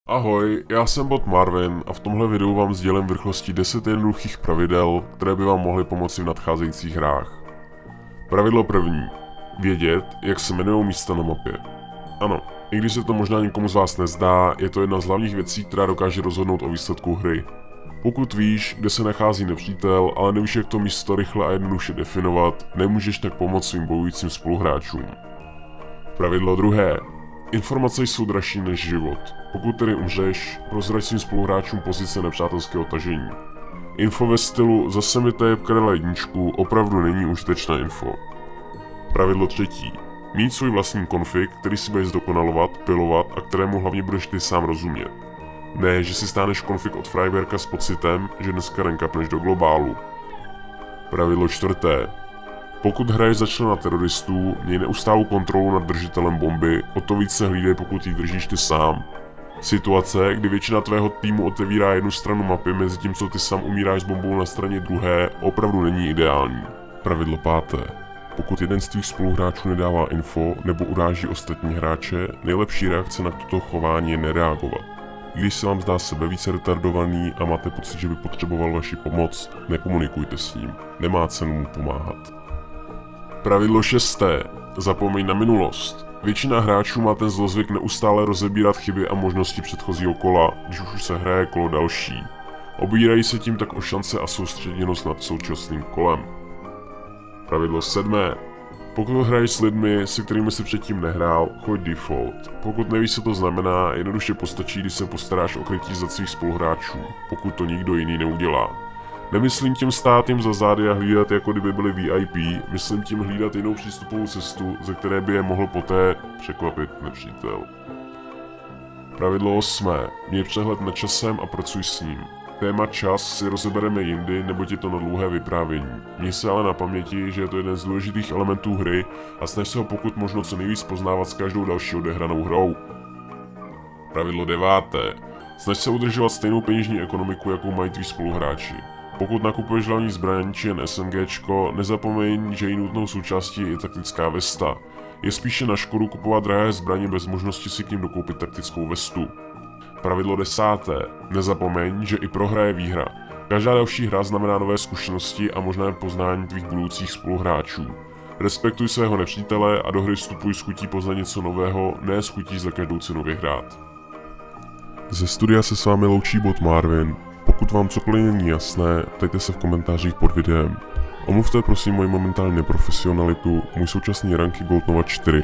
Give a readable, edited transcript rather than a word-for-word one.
Ahoj, já jsem bot Marvin a v tomhle videu vám sdělím v rychlosti 10 jednoduchých pravidel, které by vám mohly pomoci v nadcházejících hrách. Pravidlo první. Vědět, jak se jmenují místa na mapě. Ano, i když se to možná někomu z vás nezdá, je to jedna z hlavních věcí, která dokáže rozhodnout o výsledku hry. Pokud víš, kde se nachází nepřítel, ale nevíš, jak to místo rychle a jednoduše definovat, nemůžeš tak pomoct svým bojujícím spoluhráčům. Pravidlo druhé. Informace jsou dražší než život. Pokud tedy umřeš, prozrať svým spoluhráčům pozice nepřátelského tažení. Info ve stylu zase mi tép kradla jedničku opravdu není užitečná info. Pravidlo třetí. Mít svůj vlastní konfig, který si budeš zdokonalovat, pilovat a kterému hlavně budeš ty sám rozumět. Ne, že si stáneš konfig od Freiberka s pocitem, že dneska rankapneš do globálu. Pravidlo čtvrté. Pokud hraješ za člena teroristů, měj neustálou kontrolu nad držitelem bomby, o to víc se hlídej, pokud ji držíš ty sám. Situace, kdy většina tvého týmu otevírá jednu stranu mapy, mezi tím co ty sám umíráš s bombou na straně druhé, opravdu není ideální. Pravidlo páté. Pokud jeden z tvých spoluhráčů nedává info nebo uráží ostatní hráče, nejlepší reakce na toto chování je nereagovat. Když se vám zdá sebe více retardovaný a máte pocit, že by potřeboval vaši pomoc, nekomunikujte s ním, nemá cenu mu pomáhat. Pravidlo šesté. Zapomeň na minulost. Většina hráčů má ten zlozvyk neustále rozebírat chyby a možnosti předchozího kola, když už se hraje kolo další. Obírají se tím tak o šance a soustředěnost nad současným kolem. Pravidlo sedmé. Pokud hraješ s lidmi, se kterými si předtím nehrál, choď default. Pokud nevíš, co to znamená, jednoduše postačí, když se postaráš o krytí za svých spoluhráčů, pokud to nikdo jiný neudělá. Nemyslím tím stát jim za zády a hlídat, jako kdyby byli VIP, myslím tím hlídat jinou přístupovou cestu, ze které by je mohl poté překvapit nepřítel. Pravidlo 8. Měj přehled nad časem a pracuj s ním. Téma čas si rozebereme jindy, neboť je to na dlouhé vyprávění. Měj se ale na paměti, že je to jeden z důležitých elementů hry a snaž se ho pokud možno co nejvíc poznávat s každou další odehranou hrou. Pravidlo 9. Snaž se udržovat stejnou peněžní ekonomiku, jakou mají tví spoluhráči. Pokud nakupuješ hlavní zbraň či jen SMGčko, nezapomeň, že její nutnou součástí je taktická vesta. Je spíše na škodu kupovat drahé zbraně bez možnosti si k ním dokoupit taktickou vestu. Pravidlo 10. Nezapomeň, že i prohra je výhra. Každá další hra znamená nové zkušenosti a možné poznání tvých budoucích spoluhráčů. Respektuj svého nepřítele a do hry vstupuj s chutí poznat něco nového, ne s chutí za každou cenu vyhrát. Ze studia se s vámi loučí bot Marvin. Pokud vám cokoliv není jasné, ptejte se v komentářích pod videem. Omluvte prosím moji momentální neprofesionalitu, můj současný rank je Gold Nova 4.